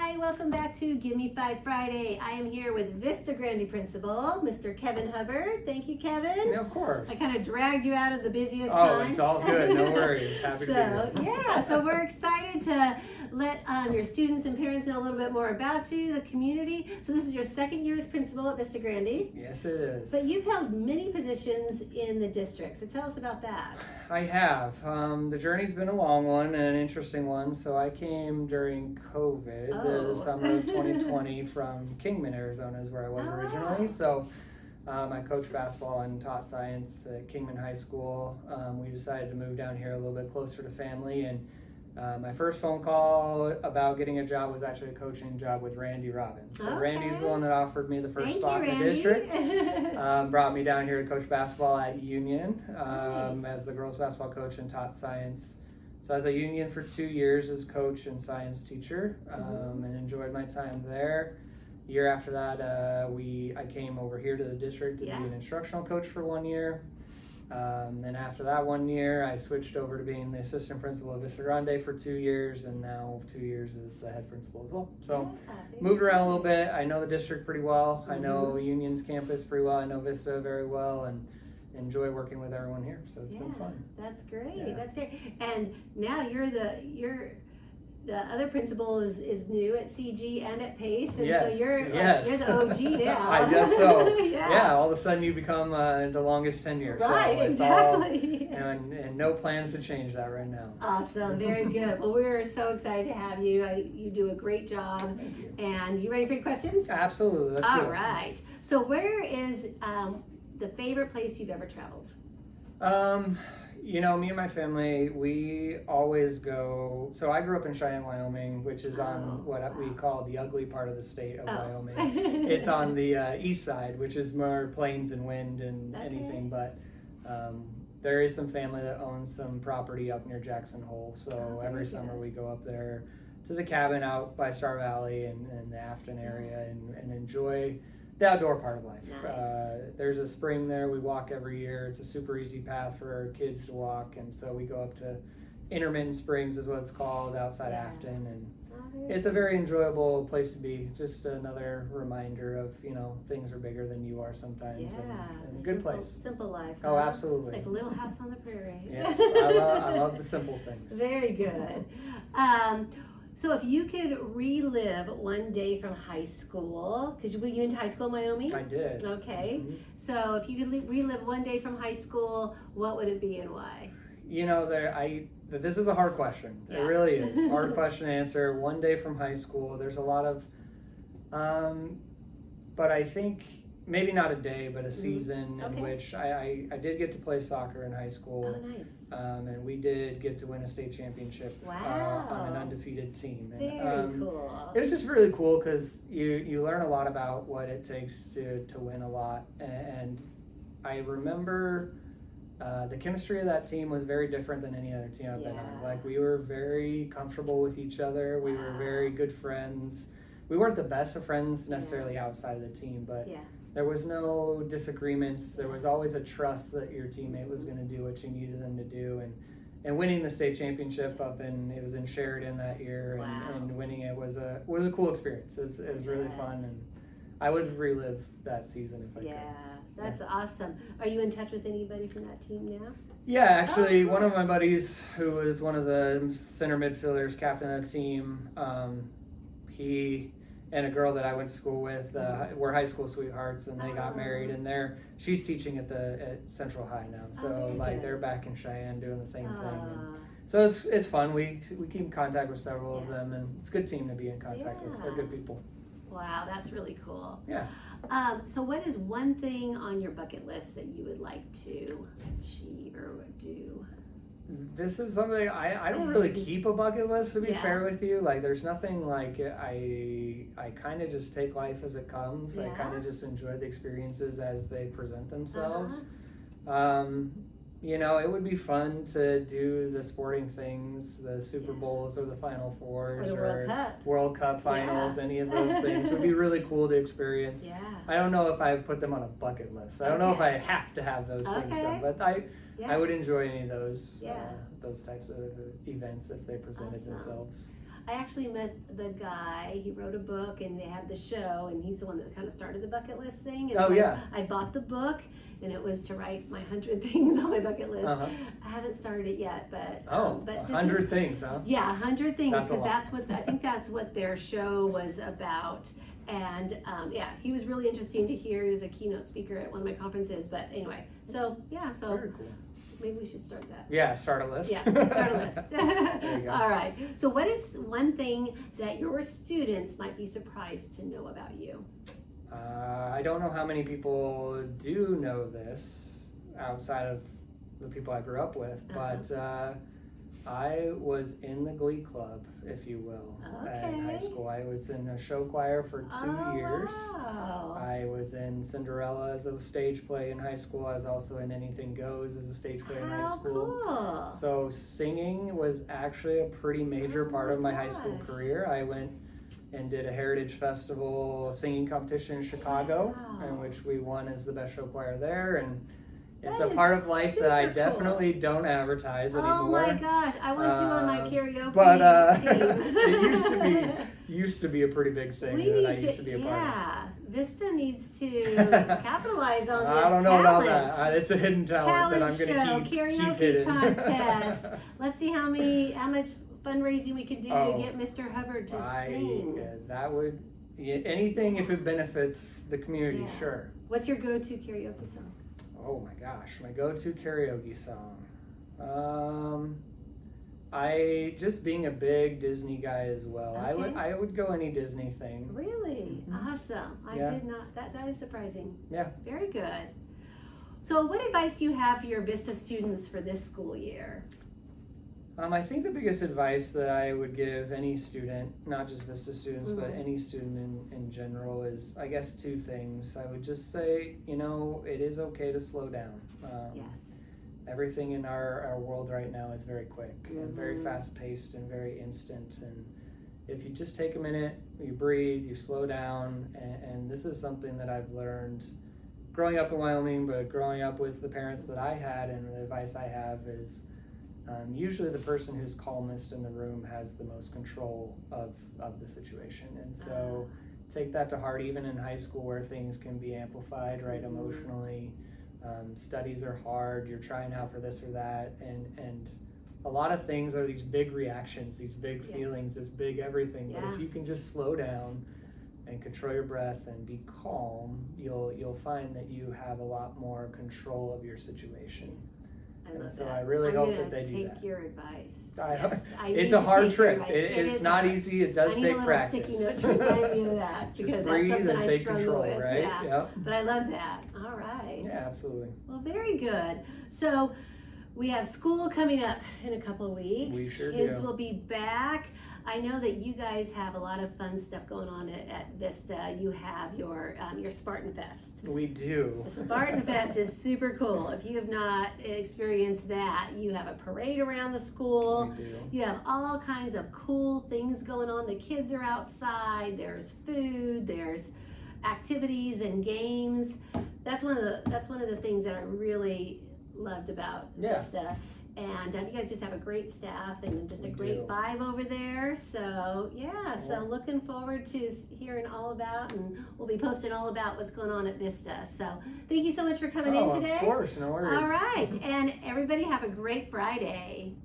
Hi, welcome back to Give Me 5 Friday. I am here with Vista Grande Principal, Mr. Kevin Hubbard. Thank you, Kevin. Yeah, of course. I kind of dragged you out of the busiest time. Oh, it's all good. No worries. Happy to be here. Yeah, so we're excited to let your students and parents know a little bit more about you, the community. So this is your second year as principal at Vista Grande. Yes, it is. But you've held many positions in the district, so tell us about that. I have. The journey's been a long one and an interesting one. So I came during COVID, the summer of 2020, from Kingman, Arizona is where I was originally. So I coached basketball and taught science at Kingman High School. We decided to move down here a little bit closer to family, and my first phone call about getting a job was actually a coaching job with Randy Robbins. So Randy's the one that offered me the first spot in the district. Brought me down here to coach basketball at Union as the girls basketball coach and taught science. So I was at Union for 2 years as coach and science teacher, and enjoyed my time there. Year after that, I came over here to the district to be an instructional coach for 1 year. Then after that 1 year, I switched over to being the assistant principal at Vista Grande for 2 years, and now 2 years as the head principal as well. So moved around a little bit. I know the district pretty well. I know Union's campus pretty well. I know Vista very well, and enjoy working with everyone here. So it's been fun. That's great. Yeah. That's great. And now you're the other principal is new at CG and at Pace, and so you're the OG now. I guess so. Yeah, all of a sudden you become the longest tenure. Right, so exactly. And no plans to change that right now. Awesome, very good. Well, we're so excited to have you. You do a great job. Thank you. And you ready for your questions? Absolutely. Let's do it. All right. So where is the favorite place you've ever traveled? You know, me and my family, we always go. So I grew up in Cheyenne, Wyoming, which is on what we call the ugly part of the state of Wyoming. It's on the east side, which is more plains and wind and anything. But there is some family that owns some property up near Jackson Hole. So every summer we go up there to the cabin out by Star Valley and the Afton area and enjoy the outdoor part of life. Nice. There's a spring there. We walk every year. It's a super easy path for our kids to walk, and so we go up to Intermittent Springs is what it's called, outside Afton, and it's a very enjoyable place to be. Just another reminder of, things are bigger than you are sometimes. And a good place. Simple life. Oh, absolutely. Like a little house on the prairie. Yes, I love the simple things. Very good. So if you could relive one day from high school, because you went to high school in Wyoming? I did. Okay. So if you could relive one day from high school, what would it be and why? This is a hard question. It really is. Hard question to answer. One day from high school, there's a lot of, but I think maybe not a day, but a season in which I did get to play soccer in high school. Oh, nice. And we did get to win a state championship on an undefeated team. And, very cool. It was just really cool because you learn a lot about what it takes to win a lot. And I remember the chemistry of that team was very different than any other team I've been on. Like, we were very comfortable with each other. We were very good friends. We weren't the best of friends necessarily outside of the team, but there was no disagreements. There was always a trust that your teammate was going to do what you needed them to do. And winning the state championship it was in Sheridan that year, and winning it was a cool experience. It was really fun, and I would relive that season if I could. Yeah, that's awesome. Are you in touch with anybody from that team now? Yeah, actually, one of my buddies who was one of the center midfielders, captain of the team, he and a girl that I went to school with were high school sweethearts, and they got married, and she's teaching at Central High now. So they're back in Cheyenne doing the same thing. And so it's fun. We keep in contact with several of them, and it's a good team to be in contact with. They're good people. Wow, that's really cool. Yeah. So what is one thing on your bucket list that you would like to achieve or do? This is something I don't really keep a bucket list, to be fair with you. Like, there's nothing like I kind of just take life as it comes. I kind of just enjoy the experiences as they present themselves. It would be fun to do the sporting things, the Super Bowls or the Final Fours or World Cup finals, any of those things would be really cool to experience. Yeah. I don't know if I put them on a bucket list. I don't know if I have to have those things done, but I would enjoy any of those types of events if they presented themselves. I actually met the guy. He wrote a book, and they had the show, and he's the one that kind of started the bucket list thing. And so I bought the book, and it was to write my 100 things on my bucket list. I haven't started it yet, but 100 things, huh? Yeah, 100 things, because that's what I think that's what their show was about. And he was really interesting to hear. He was a keynote speaker at one of my conferences. But anyway, so very cool. Maybe we should start that. Yeah, start a list. Yeah, start a list. There you go. All right. So what is one thing that your students might be surprised to know about you? I don't know how many people do know this outside of the people I grew up with, but I was in the Glee Club, if you will, in high school. I was in a show choir for 2 years. Wow. I was in Cinderella as a stage play in high school. I was also in Anything Goes as a stage play in high school. Cool. So singing was actually a pretty major part of my high school career. I went and did a Heritage Festival singing competition in Chicago, in which we won as the best show choir there. And it's a part of life that I definitely don't advertise anymore. Oh my gosh, I want you on my karaoke team. It used to be a pretty big thing that I used to be a part of. Yeah, Vista needs to capitalize on this I don't know about that. It's a hidden talent that I'm going to keep karaoke contest. Let's see how much fundraising we could do to get Mr. Hubbard to sing. That would, anything if it benefits the community, sure. What's your go-to karaoke song? Oh my gosh, my go-to karaoke song. I just being a big Disney guy as well. Okay. I would go any Disney thing. Really? Awesome. I did not. That is surprising. Yeah. Very good. So what advice do you have for your Vista students for this school year? I think the biggest advice that I would give any student, not just Vista students, but any student in general, is, I guess, two things. I would just say, it is okay to slow down. Yes. Everything in our world right now is very quick and very fast-paced and very instant. And if you just take a minute, you breathe, you slow down, and this is something that I've learned growing up in Wyoming, but growing up with the parents that I had, and the advice I have is, usually the person who's calmest in the room has the most control of the situation. And so take that to heart, even in high school where things can be amplified, right, emotionally. Studies are hard, you're trying out for this or that, and a lot of things are these big reactions, these big feelings, this big everything. But if you can just slow down and control your breath and be calm, you'll find that you have a lot more control of your situation. I really hope that they do that. Take your advice. It's a hard trip. It's not easy. It does take practice. I need a little sticky note to remind me of that, because just breathe that's something and I take struggle control, with. right? Yeah. Yep. But I love that. All right. Yeah, absolutely. Well, very good. So we have school coming up in a couple of weeks. We sure Kids do. will be back. I know that you guys have a lot of fun stuff going on at Vista. You have your Spartan Fest. We do. The Spartan Fest is super cool. If you have not experienced that, you have a parade around the school. We do. You have all kinds of cool things going on. The kids are outside. There's food. There's activities and games. That's one of the things that I really loved about Vista. And you guys just have a great staff and just a great vibe over there. So, so looking forward to hearing all about, and we'll be posting all about what's going on at Vista. So, thank you so much for coming in today. Of course, no worries. All right. And everybody have a great Friday.